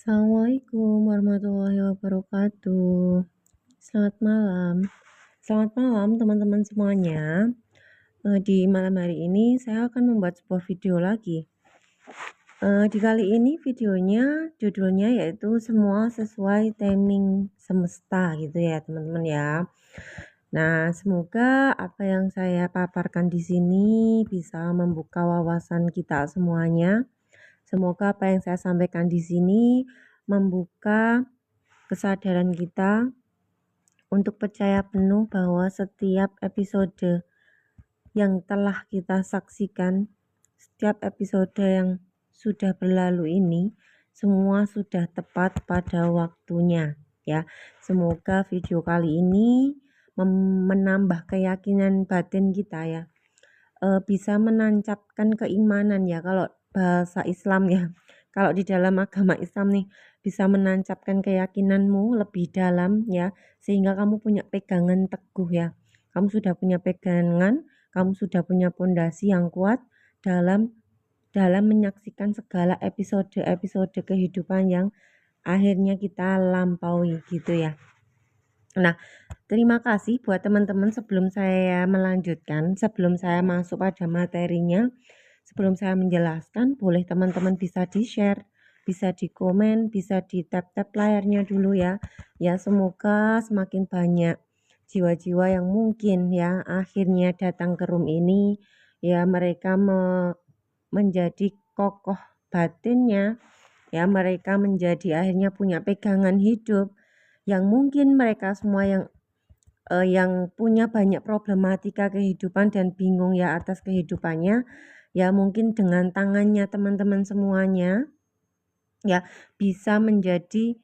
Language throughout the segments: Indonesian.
Assalamualaikum warahmatullahi wabarakatuh. Selamat malam. Selamat malam teman-teman semuanya. Di malam hari ini saya akan membuat sebuah video lagi. Di kali ini videonya judulnya yaitu semua sesuai timing semesta gitu ya teman-teman ya. Nah, semoga apa yang saya paparkan di sini bisa membuka wawasan kita semuanya. Semoga apa yang saya sampaikan di sini membuka kesadaran kita untuk percaya penuh bahwa setiap episode yang telah kita saksikan, setiap episode yang sudah berlalu ini, semua sudah tepat pada waktunya ya. Semoga video kali ini menambah keyakinan batin kita ya. Bisa menancapkan keimanan ya kalau bahasa Islam ya. Kalau di dalam agama Islam nih bisa menancapkan keyakinanmu lebih dalam ya, sehingga kamu punya pegangan teguh ya. Kamu sudah punya pegangan, kamu sudah punya pondasi yang kuat dalam menyaksikan segala episode-episode kehidupan yang akhirnya kita lampaui gitu ya. Nah, terima kasih buat teman-teman sebelum saya melanjutkan, sebelum saya masuk pada materinya, sebelum saya menjelaskan, boleh teman-teman bisa di-share, bisa di-komen, bisa di-tap-tap layarnya dulu ya. Ya, semoga semakin banyak jiwa-jiwa yang mungkin ya akhirnya datang ke room ini, ya mereka menjadi kokoh batinnya, ya mereka menjadi akhirnya punya pegangan hidup yang mungkin mereka semua yang punya banyak problematika kehidupan dan bingung ya atas kehidupannya, ya mungkin dengan tangannya teman-teman semuanya ya bisa menjadi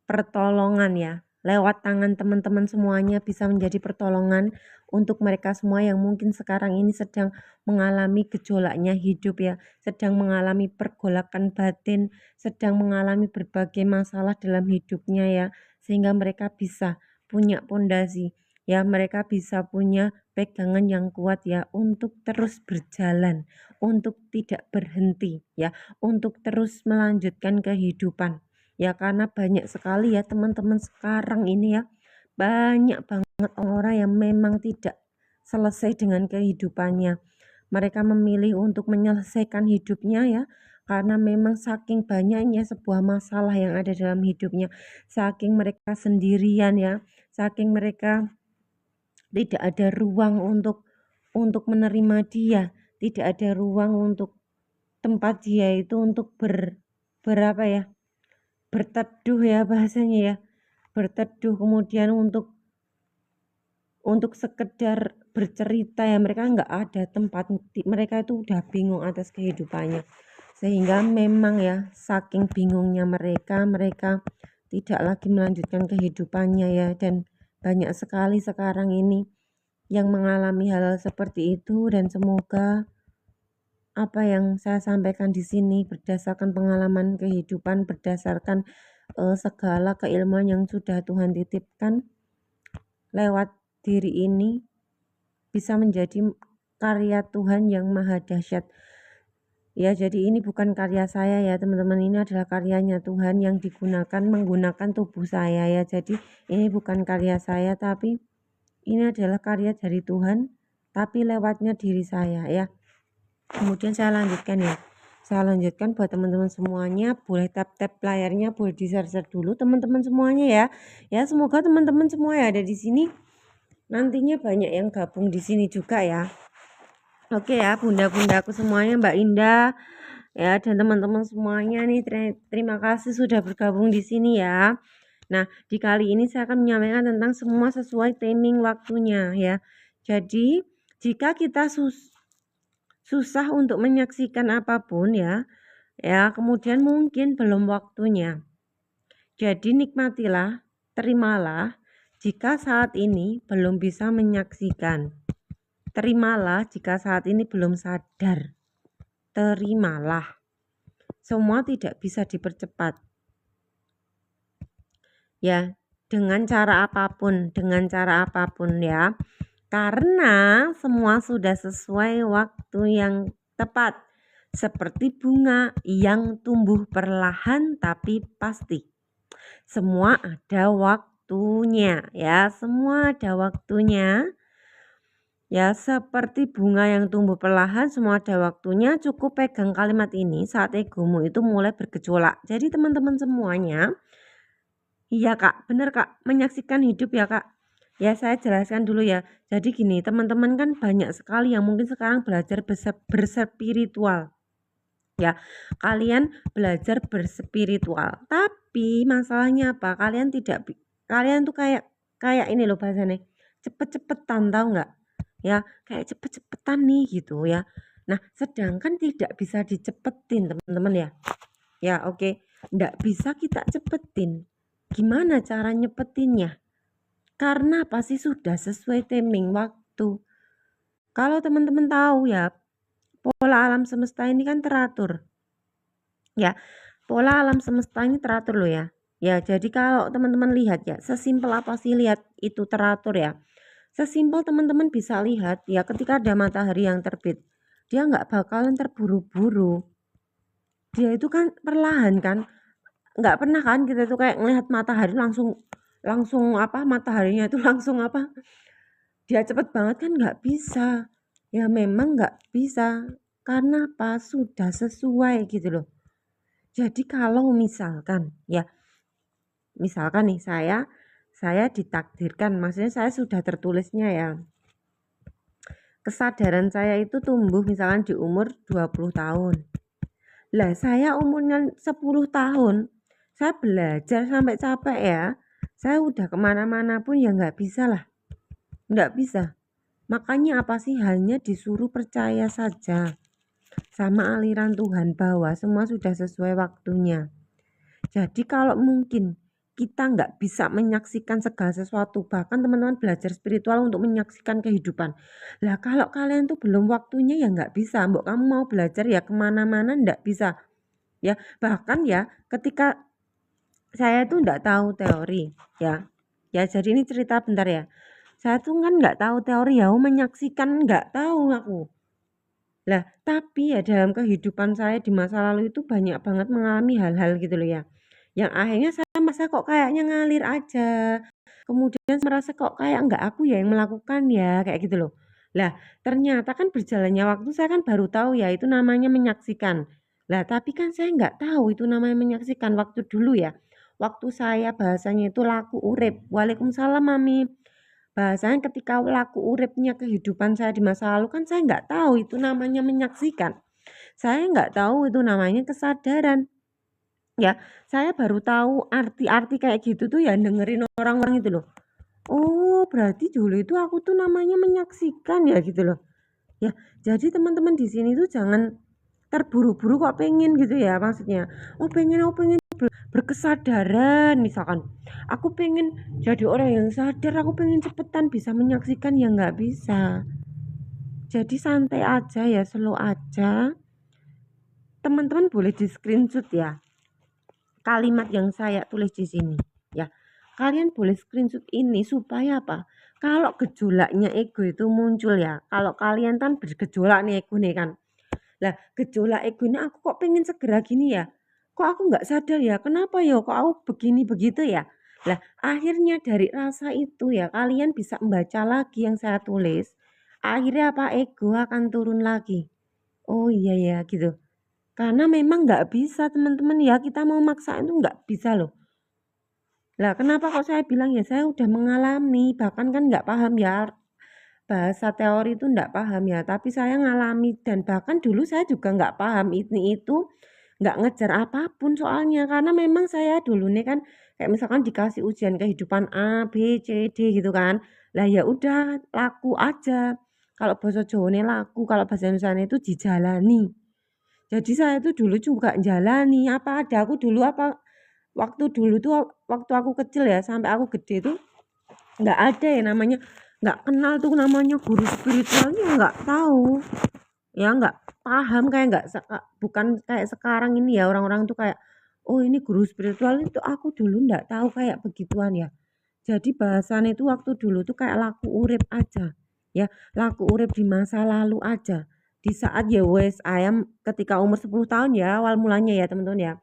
pertolongan ya. Lewat tangan teman-teman semuanya bisa menjadi pertolongan untuk mereka semua yang mungkin sekarang ini sedang mengalami gejolaknya hidup ya, sedang mengalami pergolakan batin, sedang mengalami berbagai masalah dalam hidupnya ya, sehingga mereka bisa punya pondasi ya, mereka bisa punya pegangan yang kuat ya untuk terus berjalan, untuk tidak berhenti ya, untuk terus melanjutkan kehidupan. Ya karena banyak sekali ya teman-teman sekarang ini ya, banyak banget orang yang memang tidak selesai dengan kehidupannya. Mereka memilih untuk menyelesaikan hidupnya ya, karena memang saking banyaknya sebuah masalah yang ada dalam hidupnya, saking mereka sendirian ya, saking mereka tidak ada ruang untuk menerima dia, tidak ada ruang untuk tempat dia itu untuk berapa ya? Berteduh ya bahasanya ya, berteduh, kemudian untuk sekedar bercerita ya, mereka nggak ada tempat, mereka itu udah bingung atas kehidupannya, sehingga memang ya saking bingungnya mereka tidak lagi melanjutkan kehidupannya ya, dan banyak sekali sekarang ini yang mengalami hal seperti itu. Dan semoga apa yang saya sampaikan di sini berdasarkan pengalaman kehidupan, berdasarkan segala keilmuan yang sudah Tuhan titipkan lewat diri ini bisa menjadi karya Tuhan yang maha dahsyat. Ya, jadi ini bukan karya saya ya teman-teman, ini adalah karyanya Tuhan yang menggunakan tubuh saya ya. Jadi ini bukan karya saya, tapi ini adalah karya dari Tuhan, tapi lewatnya diri saya ya. Kemudian saya lanjutkan ya. Saya lanjutkan buat teman-teman semuanya, boleh tap-tap layarnya, boleh di-share dulu teman-teman semuanya ya. Ya, semoga teman-teman semua yang ada di sini nantinya banyak yang gabung di sini juga ya. Oke ya, bunda-bundaku semuanya, Mbak Indah ya, dan teman-teman semuanya nih, terima kasih sudah bergabung di sini ya. Nah, di kali ini saya akan menyampaikan tentang semua sesuai timing waktunya ya. Jadi, jika kita susah untuk menyaksikan apapun ya, kemudian mungkin belum waktunya. Jadi nikmatilah, terimalah jika saat ini belum bisa menyaksikan. Terimalah jika saat ini belum sadar. Terimalah. Semua tidak bisa dipercepat. Ya, dengan cara apapun ya. Karena semua sudah sesuai waktu yang tepat, seperti bunga yang tumbuh perlahan tapi pasti. Semua ada waktunya ya, semua ada waktunya. Ya, seperti bunga yang tumbuh perlahan, semua ada waktunya. Cukup pegang kalimat ini saat egomu itu mulai bergejolak. Jadi teman-teman semuanya, iya Kak, benar Kak, menyaksikan hidup ya Kak. Ya saya jelaskan dulu ya. Jadi gini, teman-teman kan banyak sekali yang mungkin sekarang belajar berspiritual. Ya, kalian belajar berspiritual. Tapi masalahnya apa? Kalian tuh kayak ini loh bahasanya. Cepet-cepetan tahu nggak? Ya, kayak cepet-cepetan nih gitu ya. Nah, sedangkan tidak bisa dicepetin teman-teman ya. Ya, oke. Nggak bisa kita cepetin. Gimana cara nyepetinnya? Karena pasti sudah sesuai timing waktu. Kalau teman-teman tahu ya, pola alam semesta ini kan teratur. Ya, pola alam semesta ini teratur loh ya. Ya, jadi kalau teman-teman lihat ya, sesimpel apa sih lihat itu teratur ya. Sesimpel teman-teman bisa lihat ya ketika ada matahari yang terbit, dia nggak bakalan terburu-buru. Dia itu kan perlahan kan, nggak pernah kan kita tuh kayak ngelihat matahari langsung langsung apa mataharinya itu langsung apa dia cepet banget kan nggak bisa. Ya memang nggak bisa karena apa sudah sesuai gitu loh. Jadi kalau misalkan nih saya ditakdirkan, maksudnya saya sudah tertulisnya ya. Kesadaran saya itu tumbuh misalkan di umur 20 tahun. Lah saya umurnya 10 tahun, saya belajar sampai capek ya. Saya udah kemana-mana pun ya nggak bisa lah, nggak bisa. Makanya apa sih hanya disuruh percaya saja sama aliran Tuhan bahwa semua sudah sesuai waktunya. Jadi kalau mungkin kita nggak bisa menyaksikan segala sesuatu, bahkan teman-teman belajar spiritual untuk menyaksikan kehidupan. Lah kalau kalian tuh belum waktunya ya nggak bisa. Mbok kamu mau belajar ya kemana-mana nggak bisa. Ya bahkan ya ketika saya tuh nggak tahu teori ya. Ya jadi ini cerita bentar ya. Saya tuh kan nggak tahu teori ya, menyaksikan nggak tahu aku. Lah tapi ya dalam kehidupan saya di masa lalu itu banyak banget mengalami hal-hal gitu loh ya. Yang akhirnya saya merasa kok kayaknya ngalir aja. Kemudian merasa kok kayak nggak aku ya yang melakukan ya kayak gitu loh. Lah ternyata kan berjalannya waktu saya kan baru tahu ya itu namanya menyaksikan. Lah tapi kan saya nggak tahu itu namanya menyaksikan waktu dulu ya. Waktu saya bahasanya itu laku urip. Waalaikumsalam Mami. Bahasanya ketika laku uripnya kehidupan saya di masa lalu kan saya nggak tahu itu namanya menyaksikan. Saya nggak tahu itu namanya kesadaran. Ya, saya baru tahu arti-arti kayak gitu tuh ya dengerin orang-orang itu loh. Oh, berarti dulu itu aku tuh namanya menyaksikan ya gitu loh. Ya, jadi teman-teman di sini tuh jangan terburu-buru kok pengen gitu ya maksudnya. Aku pengen berkesadaran misalkan. Aku pengen jadi orang yang sadar, aku pengen cepetan bisa menyaksikan ya nggak bisa. Jadi santai aja ya, slow aja. Teman-teman boleh di screenshot ya kalimat yang saya tulis di sini ya. Kalian boleh screenshot ini supaya apa? Kalau gejolaknya ego itu muncul ya. Kalau kalian kan bergejolak nih ego nih kan. Lah gejolak ego ini aku kok pengen segera gini ya. Kok aku nggak sadar ya? Kenapa ya? Kok aku begini begitu ya? Lah akhirnya dari rasa itu ya kalian bisa membaca lagi yang saya tulis. Akhirnya apa? Ego akan turun lagi. Oh iya ya gitu. Karena memang nggak bisa teman-teman ya, kita mau maksain itu nggak bisa loh. Lah kenapa kok saya bilang ya saya udah mengalami, bahkan kan nggak paham ya bahasa teori itu nggak paham ya, tapi saya ngalami dan bahkan dulu saya juga nggak paham ini itu nggak ngejar apapun soalnya karena memang saya dulu nih kan kayak misalkan dikasih ujian kehidupan A, B, C, D gitu kan. Lah ya udah laku aja. Kalau bahasa Jawa nih laku, kalau bahasa Indonesia itu dijalani. Jadi saya tuh dulu juga jalani apa ada aku dulu apa waktu dulu tuh waktu aku kecil ya sampai aku gede tuh nggak ada ya namanya nggak kenal tuh namanya guru spiritualnya nggak tahu ya nggak paham kayak nggak bukan kayak sekarang ini ya orang-orang tuh kayak oh ini guru spiritual itu aku dulu nggak tahu kayak begituan ya. Jadi bahasan itu waktu dulu tuh kayak laku urip aja ya laku urip di masa lalu aja Di saat ya wes ayam ketika umur 10 tahun ya awal mulanya ya teman-teman ya.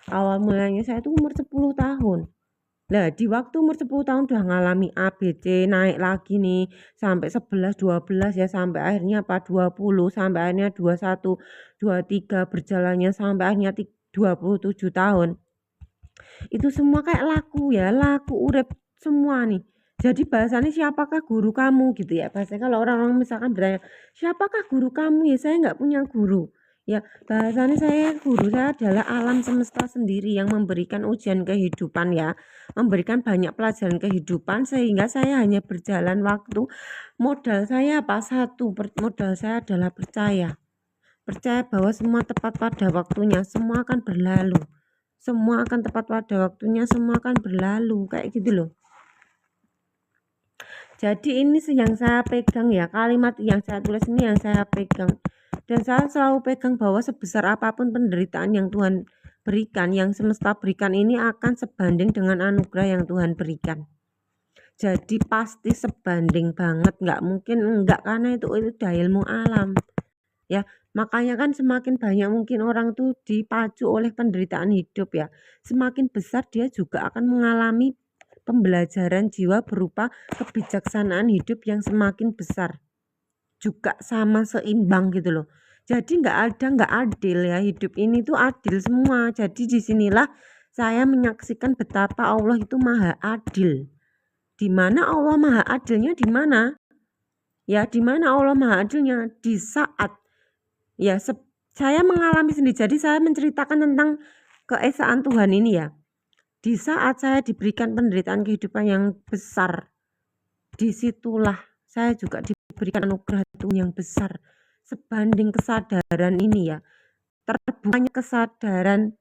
Awal mulanya saya tuh umur 10 tahun. Lah di waktu umur 10 tahun udah ngalami ABC naik lagi nih sampai 11, 12 ya sampai akhirnya apa 20 sampai akhirnya 21, 23 berjalannya sampai akhirnya 27 tahun. Itu semua kayak laku ya, laku urip semua nih. Jadi bahasanya siapakah guru kamu gitu ya. Bahasanya kalau orang-orang misalkan bertanya, siapakah guru kamu ya saya nggak punya guru. Ya bahasanya saya guru saya adalah alam semesta sendiri yang memberikan ujian kehidupan ya. Memberikan banyak pelajaran kehidupan sehingga saya hanya berjalan waktu. Modal saya apa? Satu, modal saya adalah percaya. Percaya bahwa semua tepat pada waktunya, semua akan berlalu. Semua akan tepat pada waktunya, semua akan berlalu. Kayak gitu loh. Jadi ini yang saya pegang ya, kalimat yang saya tulis ini yang saya pegang. Dan saya selalu pegang bahwa sebesar apapun penderitaan yang Tuhan berikan, yang semesta berikan ini akan sebanding dengan anugerah yang Tuhan berikan. Jadi pasti sebanding banget, nggak mungkin enggak, karena itu udah ilmu alam. Ya, makanya kan semakin banyak mungkin orang tuh dipacu oleh penderitaan hidup ya. Semakin besar dia juga akan mengalami pembelajaran jiwa berupa kebijaksanaan hidup yang semakin besar. Juga sama seimbang gitu loh. Jadi nggak adil ya, hidup ini tuh adil semua. Jadi disinilah saya menyaksikan betapa Allah itu maha adil. Di mana Allah maha adilnya di mana? Ya, di mana Allah maha adilnya? Di saat ya saya mengalami sendiri. Jadi saya menceritakan tentang keesaan Tuhan ini ya. Di saat saya diberikan penderitaan kehidupan yang besar, disitulah saya juga diberikan anugerah Tuhan yang besar. Sebanding kesadaran ini ya, terbukanya kesadaran,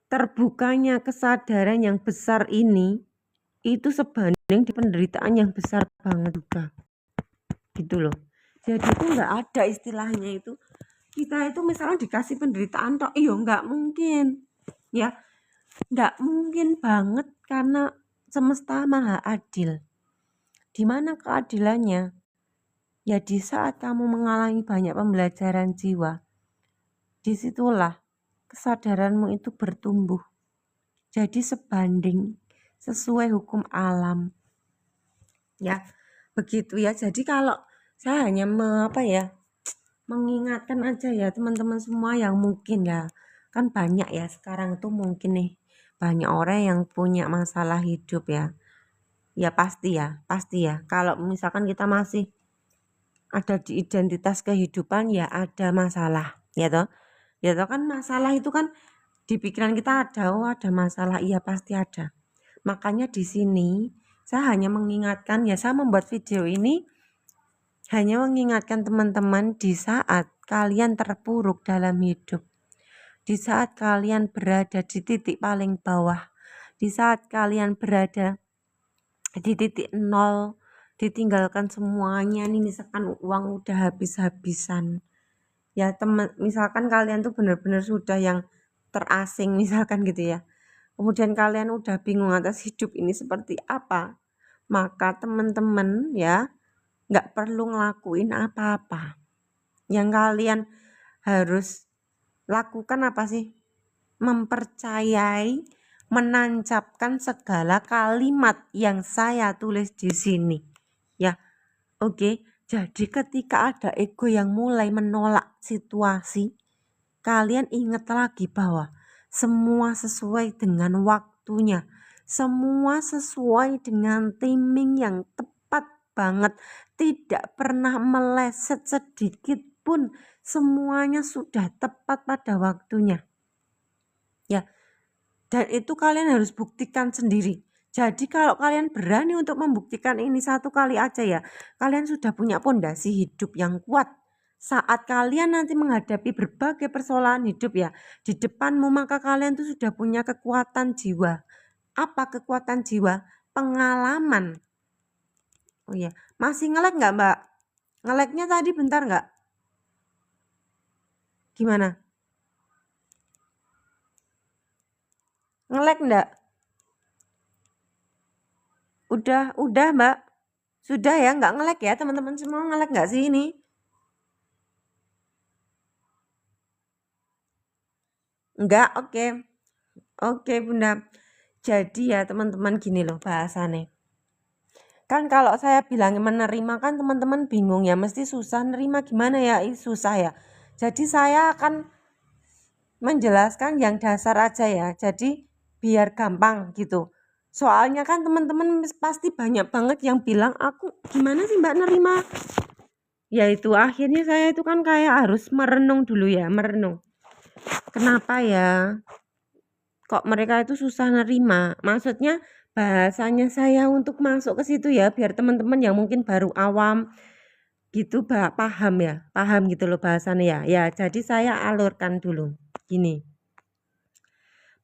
terbukanya kesadaran yang besar ini, itu sebanding di penderitaan yang besar banget juga. Gitu loh. Jadi itu nggak ada istilahnya itu. Kita itu misalnya dikasih penderitaan toh, iya nggak mungkin. Ya, nggak mungkin banget karena semesta maha adil. Di mana keadilannya? Ya di saat kamu mengalami banyak pembelajaran jiwa, disitulah kesadaranmu itu bertumbuh. Jadi sebanding sesuai hukum alam. Ya, begitu ya. Jadi kalau saya hanya mengingatkan aja ya teman-teman semua yang mungkin ya, kan banyak ya sekarang tuh mungkin nih banyak orang yang punya masalah hidup ya. Ya pasti ya. Kalau misalkan kita masih ada di identitas kehidupan ya ada masalah, ya toh. Ya toh kan masalah itu kan di pikiran kita ada masalah, iya pasti ada. Makanya di sini saya hanya mengingatkan ya, saya membuat video ini hanya mengingatkan teman-teman di saat kalian terpuruk dalam hidup. Di saat kalian berada di titik paling bawah, di saat kalian berada di titik nol, ditinggalkan semuanya nih, misalkan uang udah habis-habisan ya teman, misalkan kalian tuh benar-benar sudah yang terasing misalkan gitu ya, kemudian kalian udah bingung atas hidup ini seperti apa, maka teman-teman ya nggak perlu ngelakuin apa-apa. Yang kalian harus lakukan apa sih? Mempercayai, menancapkan segala kalimat yang saya tulis di sini. Ya, oke. Jadi ketika ada ego yang mulai menolak situasi, kalian ingat lagi bahwa semua sesuai dengan waktunya. Semua sesuai dengan timing yang tepat banget. Tidak pernah meleset sedikit pun. Semuanya sudah tepat pada waktunya. Ya, dan itu kalian harus buktikan sendiri. Jadi kalau kalian berani untuk membuktikan ini satu kali aja ya, kalian sudah punya pondasi hidup yang kuat. Saat kalian nanti menghadapi berbagai persoalan hidup ya, di depanmu, maka kalian tuh sudah punya kekuatan jiwa. Apa kekuatan jiwa? Pengalaman. Oh iya, masih nge-lag nggak Mbak? Nge-lagnya tadi bentar nggak? Gimana? Nge-lag nggak? Udah Mbak? Sudah ya, nggak nge-lag ya teman-teman semua, nge-lag nggak sih ini? Enggak, oke. Oke Bunda. Jadi ya teman-teman gini loh bahasannya. Kan kalau saya bilang menerima kan teman-teman bingung ya, mesti susah nerima gimana ya, susah ya. Jadi saya akan menjelaskan yang dasar aja ya, jadi biar gampang gitu. Soalnya kan teman-teman pasti banyak banget yang bilang, aku gimana sih Mbak nerima? Ya itu akhirnya saya itu kan kayak harus merenung dulu ya, merenung. Kenapa ya? Kok mereka itu susah nerima? Maksudnya bahasanya saya untuk masuk ke situ ya, biar teman-teman yang mungkin baru awam gitu paham ya, paham gitu loh bahasannya ya. Ya, jadi saya alurkan dulu. Gini.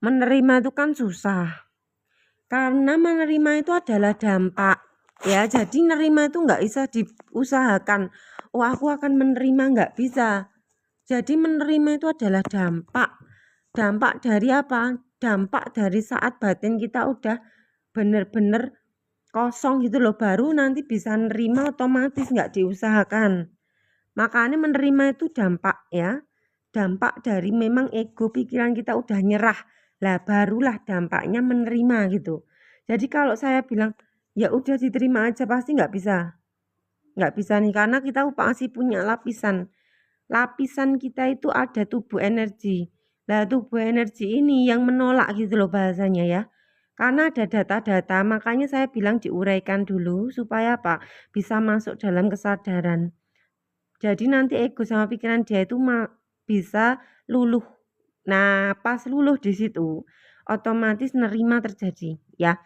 Menerima itu kan susah. Karena menerima itu adalah dampak. Ya, jadi menerima itu nggak bisa diusahakan. Oh, aku akan menerima, nggak bisa. Jadi menerima itu adalah dampak. Dampak dari apa? Dampak dari saat batin kita udah bener-bener kosong gitu loh. Baru nanti bisa nerima otomatis, nggak diusahakan. Makanya menerima itu dampak ya. Dampak dari memang ego pikiran kita udah nyerah. Lah barulah dampaknya menerima gitu. Jadi kalau saya bilang ya udah diterima aja pasti nggak bisa. Nggak bisa nih karena kita masih punya lapisan. Lapisan kita itu ada tubuh energi. Lah tubuh energi ini yang menolak gitu loh bahasanya ya. Karena ada data-data, makanya saya bilang diuraikan dulu supaya apa? Bisa masuk dalam kesadaran. Jadi nanti ego sama pikiran dia itu bisa luluh. Nah, pas luluh di situ, otomatis nerima terjadi, ya.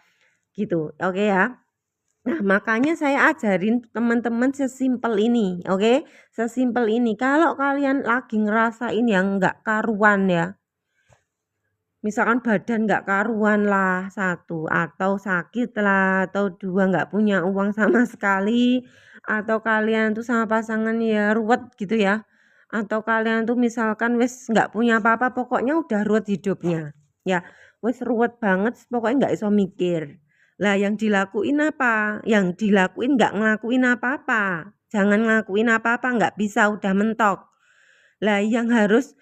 Gitu, oke ya. Nah, makanya saya ajarin teman-teman sesimpel ini, oke? Sesimpel ini. Kalau kalian lagi ngerasain yang nggak karuan ya, misalkan badan nggak karuan lah satu, atau sakit lah, atau dua nggak punya uang sama sekali, atau kalian tuh sama pasangan ya ruwet gitu ya, atau kalian tuh misalkan wes nggak punya apa-apa, pokoknya udah ruwet hidupnya, ya wes ruwet banget, pokoknya nggak iso mikir. Lah yang dilakuin apa? Yang dilakuin nggak ngelakuin apa-apa, jangan ngelakuin apa-apa, nggak bisa, udah mentok. Lah yang harus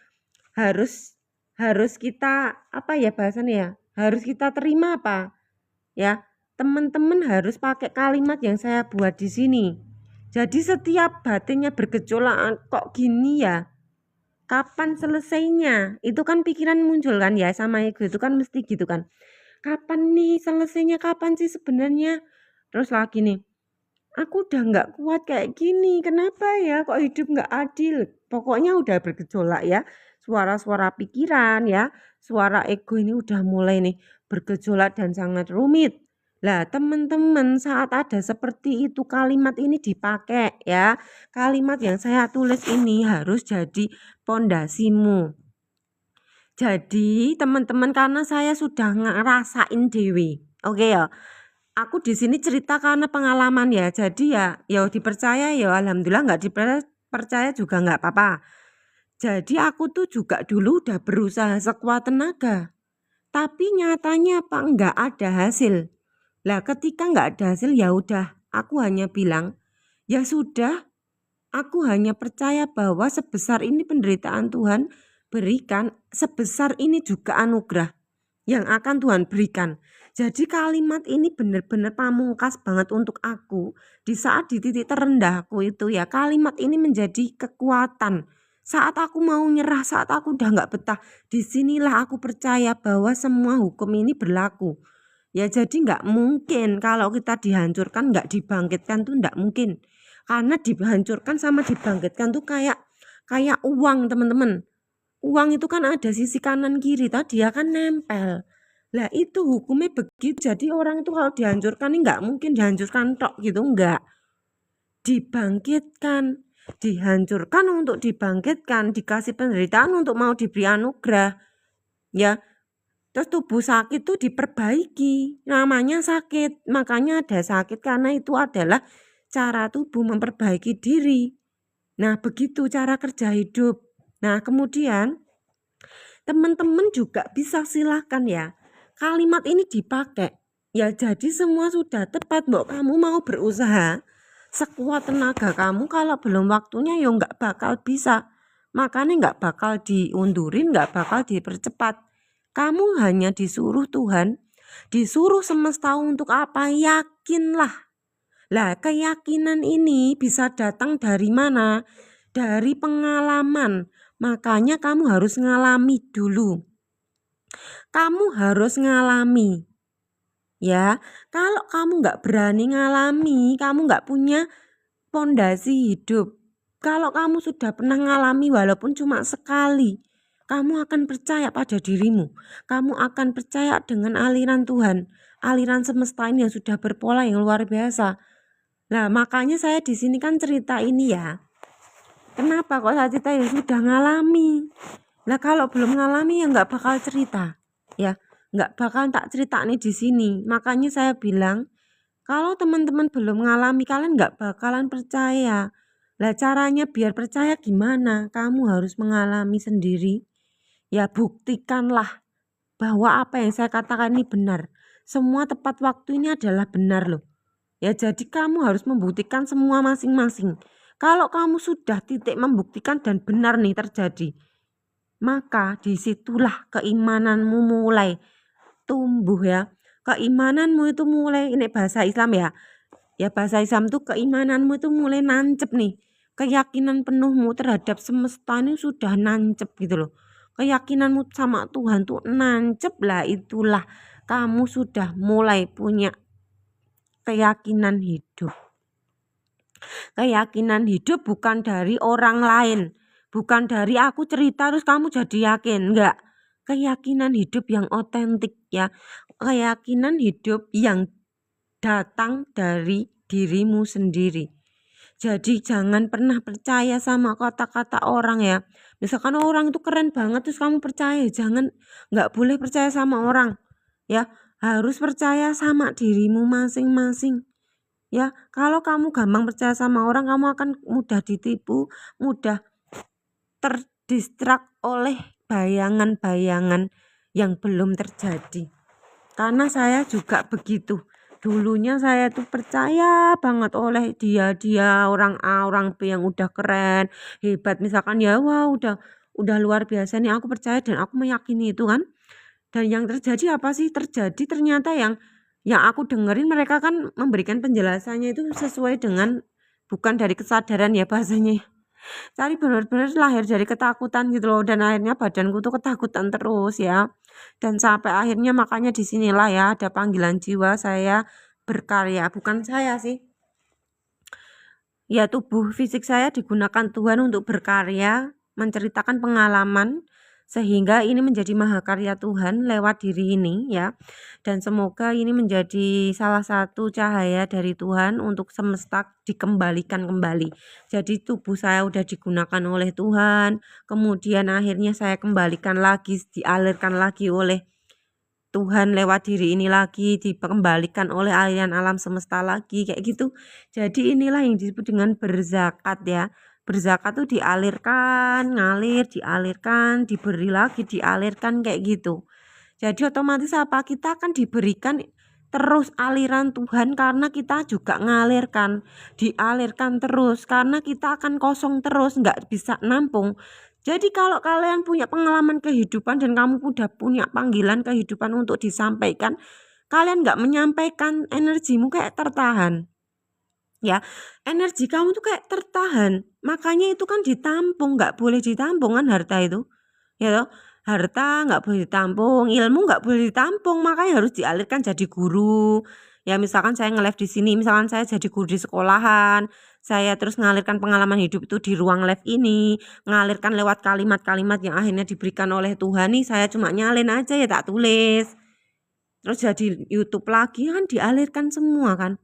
harus kita apa ya bahasanya ya? Harus kita terima apa? Ya, teman-teman harus pakai kalimat yang saya buat di sini. Jadi setiap batinnya bergejolak kok gini ya? Kapan selesainya? Itu kan pikiran muncul kan ya sama ego itu kan mesti gitu kan. Kapan nih selesainya? Kapan sih sebenarnya? Terus lagi nih, aku udah nggak kuat kayak gini. Kenapa ya? Kok hidup nggak adil? Pokoknya udah bergejolak ya. Suara-suara pikiran ya. Suara ego ini udah mulai nih bergejolak dan sangat rumit. Lah teman-teman saat ada seperti itu kalimat ini dipakai ya. Kalimat yang saya tulis ini harus jadi pondasimu. Jadi teman-teman karena saya sudah ngerasain dewi. Oke ya. Aku di sini cerita karena pengalaman ya. Jadi ya dipercaya ya alhamdulillah, nggak dipercaya juga nggak apa-apa. Jadi aku tuh juga dulu udah berusaha sekuat tenaga. Tapi nyatanya apa nggak ada hasil. Lah ketika nggak ada hasil ya udah, aku hanya bilang ya sudah, aku hanya percaya bahwa sebesar ini penderitaan Tuhan berikan, sebesar ini juga anugerah yang akan Tuhan berikan. Jadi kalimat ini benar-benar pamungkas banget untuk aku. Di saat di titik terendahku itu ya, kalimat ini menjadi kekuatan. Saat aku mau nyerah, saat aku udah gak betah, disinilah aku percaya bahwa semua hukum ini berlaku. Ya jadi gak mungkin kalau kita dihancurkan gak dibangkitkan tuh gak mungkin. Karena dihancurkan sama dibangkitkan tuh kayak uang teman-teman. Uang itu kan ada sisi kanan kiri tadi ya kan nempel. Lah itu hukumnya begitu. Jadi orang itu kalau dihancurkan ini nggak mungkin dihancurkan tok gitu, enggak. Dibangkitkan, dihancurkan untuk dibangkitkan, dikasih penderitaan untuk mau diberi anugerah. Ya, terus tubuh sakit itu diperbaiki. Namanya sakit, makanya ada sakit karena itu adalah cara tubuh memperbaiki diri. Nah, begitu cara kerja hidup. Nah, kemudian teman-teman juga bisa silakan ya. Kalimat ini dipakai. Ya jadi semua sudah tepat, mbok kamu mau berusaha sekuat tenaga kamu, kalau belum waktunya ya nggak bakal bisa. Makanya nggak bakal diundurin, nggak bakal dipercepat. Kamu hanya disuruh Tuhan, disuruh semesta untuk apa? Yakinlah. Lah keyakinan ini bisa datang dari mana? Dari pengalaman. Makanya kamu harus ngalami dulu. Kamu harus ngalami. Ya, kalau kamu nggak berani ngalami, kamu nggak punya pondasi hidup. Kalau kamu sudah pernah ngalami walaupun cuma sekali, kamu akan percaya pada dirimu. Kamu akan percaya dengan aliran Tuhan, aliran semesta ini yang sudah berpola yang luar biasa. Nah, makanya saya di sini kan cerita ini ya. Kenapa kok saya cerita ya sudah ngalami. Nah, kalau belum ngalami ya nggak bakal cerita. Ya, nggak bakal tak cerita nih di sini. Makanya saya bilang, kalau teman-teman belum ngalami, kalian nggak bakalan percaya. Lah caranya biar percaya gimana? Kamu harus mengalami sendiri. Ya buktikanlah bahwa apa yang saya katakan ini benar. Semua tepat waktu ini adalah benar loh. Ya jadi kamu harus membuktikan semua masing-masing. Kalau kamu sudah titik membuktikan dan benar nih terjadi, maka disitulah keimananmu mulai tumbuh ya. Keimananmu itu mulai, ini bahasa Islam ya. Ya bahasa Islam tuh keimananmu itu mulai nancep nih. Keyakinan penuhmu terhadap semesta ini sudah nancep gitu loh. Keyakinanmu sama Tuhan tuh nancep lah, itulah kamu sudah mulai punya keyakinan hidup. Keyakinan hidup bukan dari orang lain. Bukan dari aku cerita terus kamu jadi yakin. Enggak. Keyakinan hidup yang otentik ya. Keyakinan hidup yang datang dari dirimu sendiri. Jadi jangan pernah percaya sama kata-kata orang ya. Misalkan orang itu keren banget terus kamu percaya. Jangan, enggak boleh percaya sama orang. Ya, harus percaya sama dirimu masing-masing. Ya, kalau kamu gampang percaya sama orang, kamu akan mudah ditipu, mudah terdistrak oleh bayangan-bayangan yang belum terjadi. Karena saya juga begitu. Dulunya saya tuh percaya banget oleh dia orang A, orang B yang udah keren, hebat misalkan ya, wah udah luar biasa nih, aku percaya dan aku meyakini itu kan. Dan yang terjadi apa sih? Terjadi ternyata yang aku dengerin mereka kan memberikan penjelasannya itu sesuai dengan bukan dari kesadaran ya bahasanya. Cari benar-benar lahir dari ketakutan gitu loh, dan akhirnya badanku tuh ketakutan terus ya. Dan sampai akhirnya makanya disinilah ya ada panggilan jiwa saya berkarya, bukan saya sih. Ya tubuh fisik saya digunakan Tuhan untuk berkarya, menceritakan pengalaman, sehingga ini menjadi mahakarya Tuhan lewat diri ini ya. Dan semoga ini menjadi salah satu cahaya dari Tuhan untuk semesta dikembalikan kembali. Jadi tubuh saya udah digunakan oleh Tuhan, kemudian akhirnya saya kembalikan lagi, dialirkan lagi oleh Tuhan lewat diri ini lagi, dikembalikan oleh aliran alam semesta lagi kayak gitu. Jadi inilah yang disebut dengan berzakat ya. Berzakat tuh dialirkan, ngalir, dialirkan, diberi lagi, dialirkan kayak gitu. Jadi otomatis apa? Kita akan diberikan terus aliran Tuhan karena kita juga ngalirkan, dialirkan terus karena kita akan kosong terus, nggak bisa nampung. Jadi kalau kalian punya pengalaman kehidupan dan kamu udah punya panggilan kehidupan untuk disampaikan, kalian nggak menyampaikan, energimu kayak tertahan. Ya, energi kamu tuh kayak tertahan. Makanya itu kan ditampung, nggak boleh ditampung kan harta itu. Ya toh? Harta nggak boleh ditampung, ilmu nggak boleh ditampung, makanya harus dialirkan jadi guru. Ya misalkan saya nge-live di sini, misalkan saya jadi guru di sekolahan, saya terus ngalirkan pengalaman hidup itu di ruang live ini, ngalirkan lewat kalimat-kalimat yang akhirnya diberikan oleh Tuhan nih, saya cuma nyalin aja ya tak tulis. Terus jadi YouTube lagi kan dialirkan semua kan.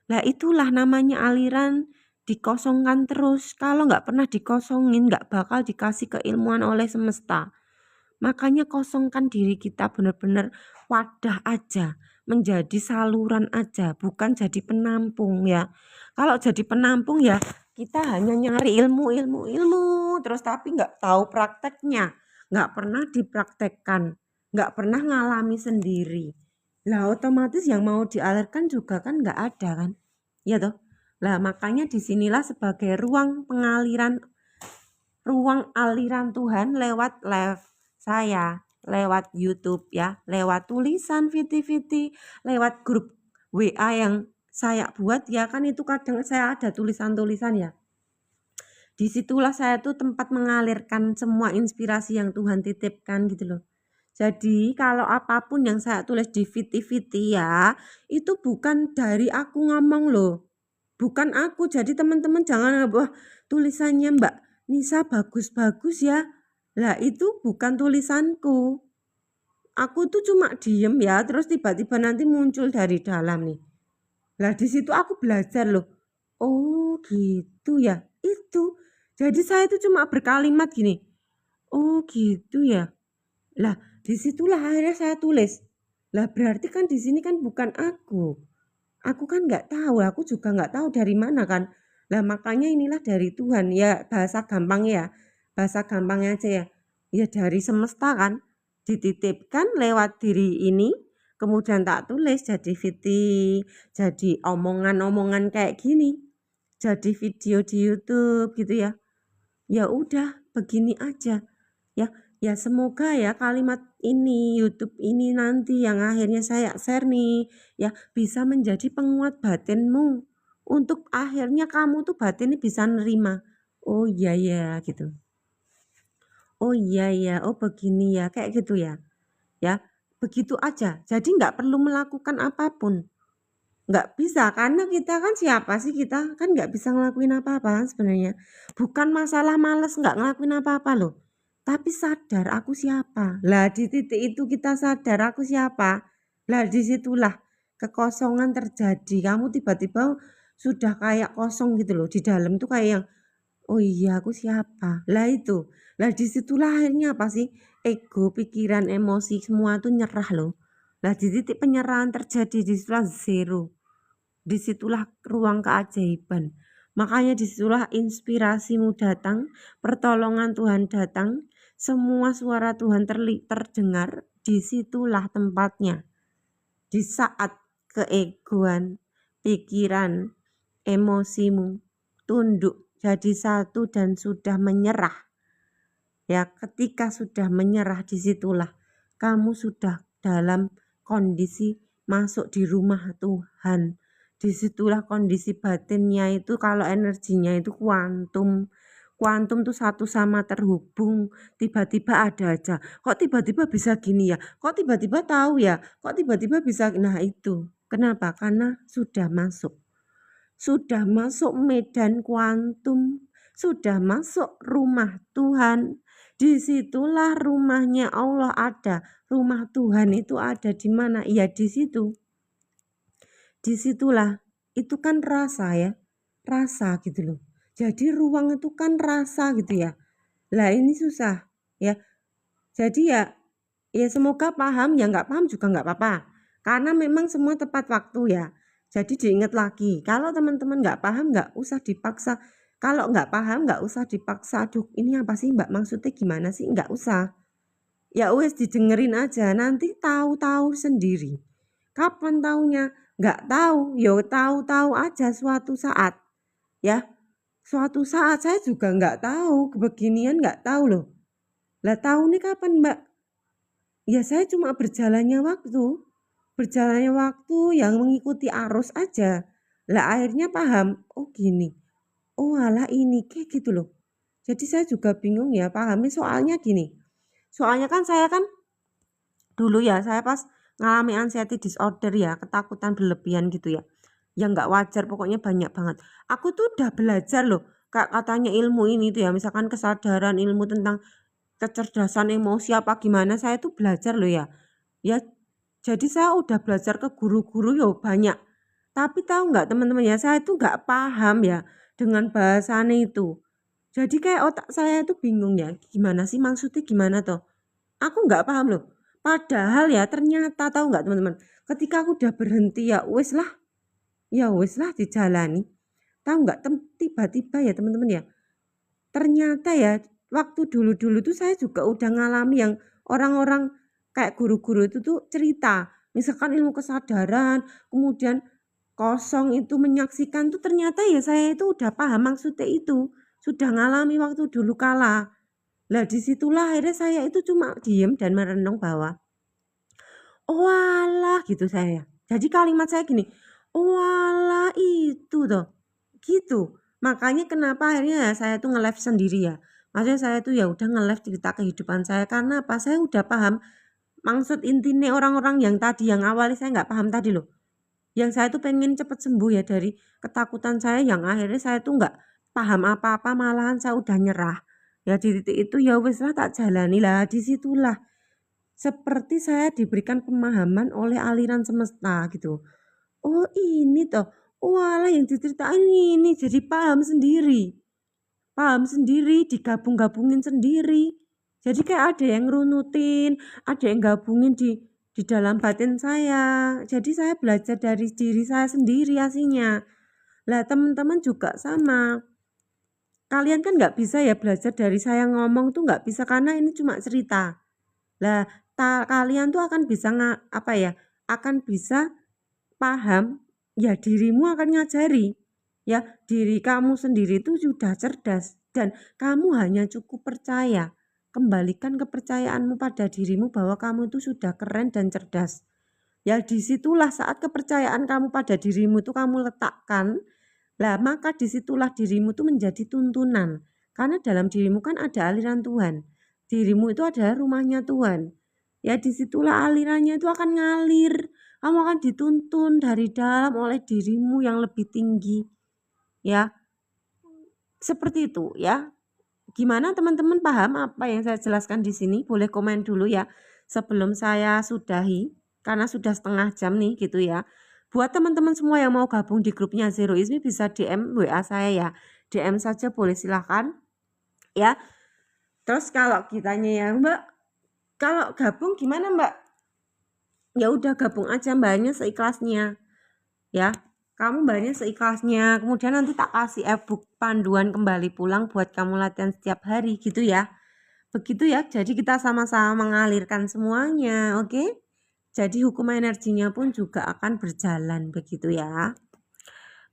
Lah itulah namanya aliran dikosongkan terus. Kalau nggak pernah dikosongin nggak bakal dikasih keilmuan oleh semesta. Makanya kosongkan diri kita benar-benar wadah aja, menjadi saluran aja, bukan jadi penampung ya. Kalau jadi penampung ya kita hanya nyari ilmu terus tapi nggak tahu prakteknya, nggak pernah dipraktekkan, nggak pernah ngalami sendiri. Lah otomatis yang mau dialirkan juga kan nggak ada kan, ya toh. Lah makanya disinilah sebagai ruang pengaliran, ruang aliran Tuhan lewat live saya, lewat YouTube ya, lewat tulisan viti-viti, lewat grup WA yang saya buat ya kan, itu kadang saya ada tulisan-tulisan ya. Disitulah saya tuh tempat mengalirkan semua inspirasi yang Tuhan titipkan gitu loh. Jadi kalau apapun yang saya tulis di viti-viti ya, itu bukan dari aku ngomong loh. Bukan aku. Jadi teman-teman jangan, wah tulisannya Mbak Nisa bagus-bagus ya. Lah itu bukan tulisanku. Aku tuh cuma diem ya, terus tiba-tiba nanti muncul dari dalam nih. Lah di situ aku belajar loh. Oh gitu ya. Itu. Jadi saya itu cuma berkalimat gini. Oh gitu ya. Lah, disitulah akhirnya saya tulis. Lah berarti kan di sini kan bukan aku. Aku kan nggak tahu, aku juga nggak tahu dari mana kan. Lah makanya inilah dari Tuhan ya, bahasa gampang ya. Bahasa gampangnya aja ya. Ya dari semesta kan, dititipkan lewat diri ini, kemudian tak tulis jadi viti, jadi omongan-omongan kayak gini, jadi video di YouTube gitu ya. Ya udah, begini aja. Ya, ya semoga ya kalimat ini, YouTube ini nanti yang akhirnya saya share nih, ya bisa menjadi penguat batinmu. Untuk akhirnya kamu tuh batinnya bisa nerima. Oh iya ya gitu. Oh iya ya, oh begini ya, kayak gitu ya. Ya, begitu aja. Jadi nggak perlu melakukan apapun. Nggak bisa, karena kita kan siapa sih, kita kan nggak bisa ngelakuin apa-apa sebenarnya. Bukan masalah males nggak ngelakuin apa-apa loh, tapi sadar aku siapa. Lah di titik itu kita sadar aku siapa. Lah disitulah kekosongan terjadi. Kamu tiba-tiba sudah kayak kosong gitu loh. Di dalam tuh kayak yang, oh iya aku siapa. Lah itu. Lah disitulah akhirnya apa sih? Ego, pikiran, emosi semua tuh nyerah loh. Lah di titik penyerahan terjadi, disitulah zero. Disitulah ruang keajaiban. Makanya disitulah inspirasimu datang, pertolongan Tuhan datang, semua suara Tuhan terdengar, disitulah tempatnya. Di saat keegoan, pikiran, emosimu tunduk jadi satu dan sudah menyerah. Ya, ketika sudah menyerah disitulah kamu sudah dalam kondisi masuk di rumah Tuhan. Disitulah kondisi batinnya itu, kalau energinya itu kuantum. Kuantum tuh satu sama terhubung, tiba-tiba ada aja. Kok tiba-tiba bisa gini ya? Kok tiba-tiba tahu ya? Kok tiba-tiba bisa? Nah itu. Kenapa? Karena sudah masuk. Sudah masuk medan kuantum. Sudah masuk rumah Tuhan. Disitulah rumahnya Allah ada. Rumah Tuhan itu ada di mana? Ya di situ. Disitulah, itu kan rasa ya, rasa gitu loh. Jadi ruang itu kan rasa gitu ya. Lah ini susah ya. Jadi ya semoga paham, ya nggak paham juga nggak apa-apa. Karena memang semua tepat waktu ya. Jadi diingat lagi, kalau teman-teman nggak paham nggak usah dipaksa. Kalau nggak paham nggak usah dipaksa. Aduh ini apa sih Mbak, maksudnya gimana sih? Nggak usah. Ya wes didengerin aja, nanti tahu-tahu sendiri. Kapan taunya? Nggak tahu, ya tahu-tahu aja suatu saat. Ya, suatu saat saya juga nggak tahu, beginian nggak tahu loh. Lah tahu nih kapan Mbak? Ya saya cuma berjalannya waktu. Berjalannya waktu yang mengikuti arus aja. Lah akhirnya paham, oh gini. Oh alah ini, kayak gitu loh. Jadi saya juga bingung ya pahamnya, soalnya gini. Soalnya kan saya kan dulu ya, saya pas ngalami anxiety disorder ya, ketakutan berlebihan gitu ya. Yang nggak wajar, pokoknya banyak banget. Aku tuh udah belajar loh, katanya ilmu ini tuh ya, misalkan kesadaran, ilmu tentang kecerdasan emosi apa gimana, saya tuh belajar loh ya. Ya, jadi saya udah belajar ke guru-guru ya banyak. Tapi tahu nggak teman-teman ya, saya tuh nggak paham ya dengan bahasanya itu. Jadi kayak otak saya tuh bingung ya, gimana sih maksudnya, gimana toh? Aku nggak paham loh. Padahal ya ternyata, tahu nggak teman-teman, ketika aku udah berhenti ya wes lah dijalani. Tahu nggak, tiba-tiba ya teman-teman ya, ternyata ya waktu dulu-dulu tuh saya juga udah ngalami yang orang-orang kayak guru-guru itu tuh cerita. misalkan ilmu kesadaran, kemudian kosong itu menyaksikan tuh ternyata ya saya itu udah paham maksudnya itu, sudah ngalami waktu dulu kala. Lah disitulah akhirnya saya itu cuma diem dan merenung bahwa oalah gitu saya. Jadi kalimat saya gini, oalah itu toh. Gitu. Makanya kenapa akhirnya ya saya tuh nge-live sendiri ya. Maksudnya saya tuh ya udah nge-live cerita kehidupan saya karena apa? Saya udah paham maksud intinya orang-orang yang tadi yang awalnya saya nggak paham tadi loh. Yang saya tuh pengen cepet sembuh ya dari ketakutan saya yang akhirnya saya tuh nggak paham apa-apa malahan saya udah nyerah. Ya di titik itu ya wes lah tak jalani lah disitulah seperti saya diberikan pemahaman oleh aliran semesta gitu. Oh ini toh, walah yang diceritain ini jadi paham sendiri, digabung-gabungin sendiri. Jadi kayak ada yang runutin, ada yang gabungin di dalam batin saya. Jadi saya belajar dari diri saya sendiri aslinya. Lah teman-teman juga sama. Kalian kan nggak bisa ya belajar dari saya ngomong tuh nggak bisa karena ini cuma cerita. Lah kalian tuh akan bisa akan bisa paham ya dirimu akan ngajari ya diri kamu sendiri itu sudah cerdas dan kamu hanya cukup percaya, kembalikan kepercayaanmu pada dirimu bahwa kamu itu sudah keren dan cerdas. Ya disitulah saat kepercayaan kamu pada dirimu itu kamu letakkan, lah maka disitulah dirimu itu menjadi tuntunan karena dalam dirimu kan ada aliran Tuhan, dirimu itu adalah rumahnya Tuhan. Ya disitulah alirannya itu akan ngalir, kamu akan dituntun dari dalam oleh dirimu yang lebih tinggi. Ya, seperti itu ya. Gimana teman-teman paham apa yang saya jelaskan di sini? Boleh komen dulu ya sebelum saya sudahi karena sudah setengah jam nih gitu ya. Buat teman-teman semua yang mau gabung di grupnya Zero Ismi bisa DM WA saya ya. DM saja boleh silahkan ya. Terus kalau kitanya ya Mbak, kalau gabung gimana Mbak? Ya udah gabung aja mbaknya seikhlasnya ya, kamu bayarnya seikhlasnya, kemudian nanti tak kasih e-book panduan kembali pulang buat kamu latihan setiap hari gitu ya. Begitu ya, jadi kita sama-sama mengalirkan semuanya, oke? Jadi hukum energinya pun juga akan berjalan begitu ya.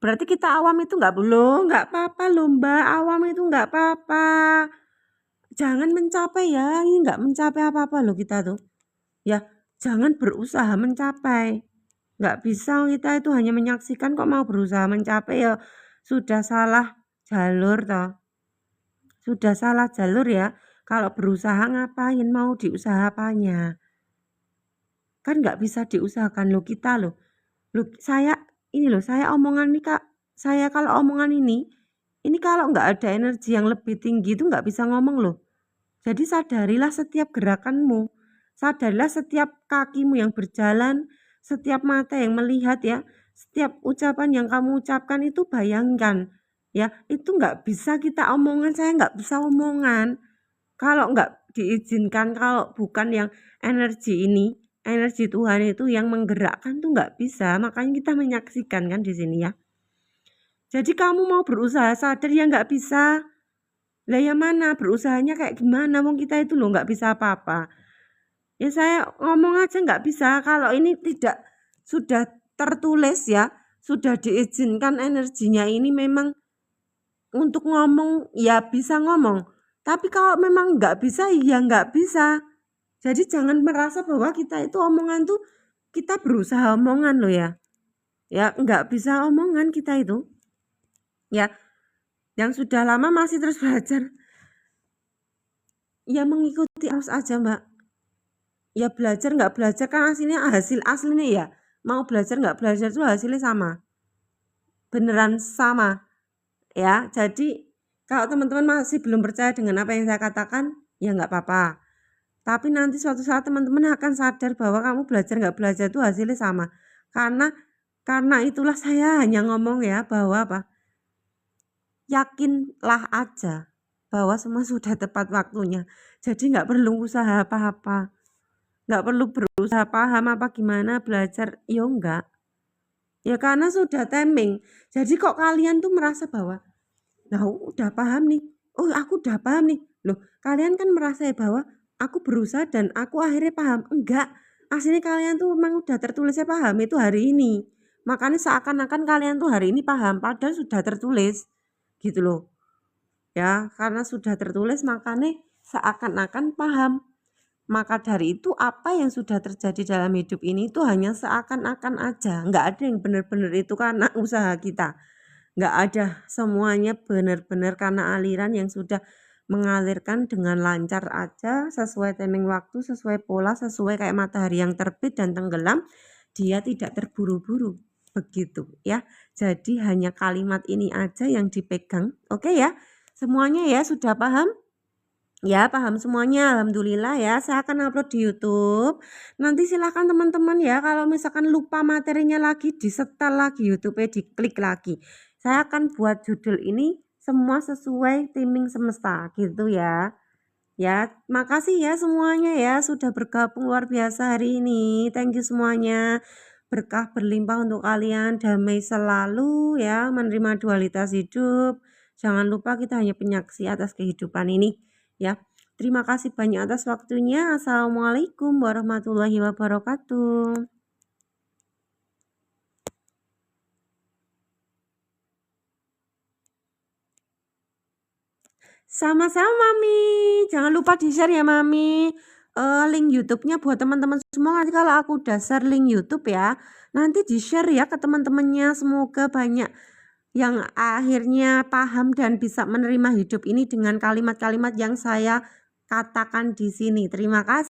Berarti kita awam itu nggak apa-apa loh mbak, awam itu nggak apa-apa. Jangan mencapai ya, ini nggak mencapai apa-apa loh kita tuh. Ya, jangan berusaha mencapai. Nggak bisa kita itu hanya menyaksikan kok mau berusaha mencapai ya sudah salah jalur toh. Sudah salah jalur ya. Kalau berusaha ngapain mau diusaha apanya? Kan nggak bisa diusahakan lo kita loh. Saya omongan nih Kak. Saya kalau omongan ini kalau nggak ada energi yang lebih tinggi itu nggak bisa ngomong loh. Jadi sadarilah setiap gerakanmu. Sadarilah setiap kakimu yang berjalan, setiap mata yang melihat ya, setiap ucapan yang kamu ucapkan itu bayangkan ya, itu nggak bisa kita omongan, saya nggak bisa omongan. Kalau nggak diizinkan, kalau bukan yang energi ini, energi Tuhan itu yang menggerakkan tuh nggak bisa, makanya kita menyaksikan kan di sini ya. Jadi kamu mau berusaha sadar ya nggak bisa. Lah yang mana berusahanya kayak gimana? Wong kita itu loh nggak bisa apa-apa. Ya saya ngomong aja nggak bisa kalau ini tidak sudah tertulis ya, sudah diizinkan energinya ini memang untuk ngomong ya bisa ngomong. Tapi kalau memang nggak bisa ya nggak bisa. Jadi jangan merasa bahwa kita itu omongan tuh kita berusaha omongan loh ya. Ya nggak bisa omongan kita itu. Ya yang sudah lama masih terus belajar. Ya mengikuti arus aja mbak. Ya belajar nggak belajar kan hasil aslinya ya. Mau belajar nggak belajar itu hasilnya sama. Beneran sama. Ya jadi kalau teman-teman masih belum percaya dengan apa yang saya katakan, ya nggak apa-apa. Tapi nanti suatu saat teman-teman akan sadar bahwa kamu belajar nggak belajar itu hasilnya sama. Karena itulah saya hanya ngomong ya bahwa apa? Yakinlah aja bahwa semua sudah tepat waktunya. Jadi nggak perlu usaha apa-apa. Nggak perlu berusaha paham apa gimana belajar. Ya enggak. Ya karena sudah timing. Jadi kok kalian tuh merasa bahwa nah udah paham nih. Oh aku udah paham nih. Loh kalian kan merasa ya bahwa aku berusaha dan aku akhirnya paham. Enggak. Aslinya kalian tuh memang udah tertulisnya paham itu hari ini. Makanya seakan-akan kalian tuh hari ini paham, padahal sudah tertulis. Gitu loh. Ya, karena sudah tertulis makanya seakan-akan paham. Maka dari itu apa yang sudah terjadi dalam hidup ini itu hanya seakan-akan aja. Nggak ada yang benar-benar itu karena usaha kita. Nggak ada, semuanya benar-benar karena aliran yang sudah mengalirkan dengan lancar aja, sesuai timing waktu, sesuai pola, sesuai kayak matahari yang terbit dan tenggelam, dia tidak terburu-buru. Begitu ya. Jadi hanya kalimat ini aja yang dipegang. Oke ya. Semuanya ya sudah paham? Ya, paham semuanya. Alhamdulillah ya. Saya akan upload di YouTube. Nanti silakan teman-teman ya, kalau misalkan lupa materinya lagi, disetel lagi YouTube-nya, diklik lagi. Saya akan buat judul ini semua sesuai timing semesta gitu ya. Ya, makasih ya semuanya ya sudah bergabung luar biasa hari ini. Thank you semuanya. Berkah berlimpah untuk kalian, damai selalu ya, menerima dualitas hidup. Jangan lupa kita hanya penyaksi atas kehidupan ini ya. Terima kasih banyak atas waktunya. Assalamualaikum warahmatullahi wabarakatuh. Sama-sama Mami. Jangan lupa di-share ya Mami. Link YouTube-nya buat teman-teman semua. Nanti kalau aku udah share link YouTube ya, nanti di-share ya ke teman-temannya. Semoga banyak yang akhirnya paham dan bisa menerima hidup ini dengan kalimat-kalimat yang saya katakan di sini. Terima kasih.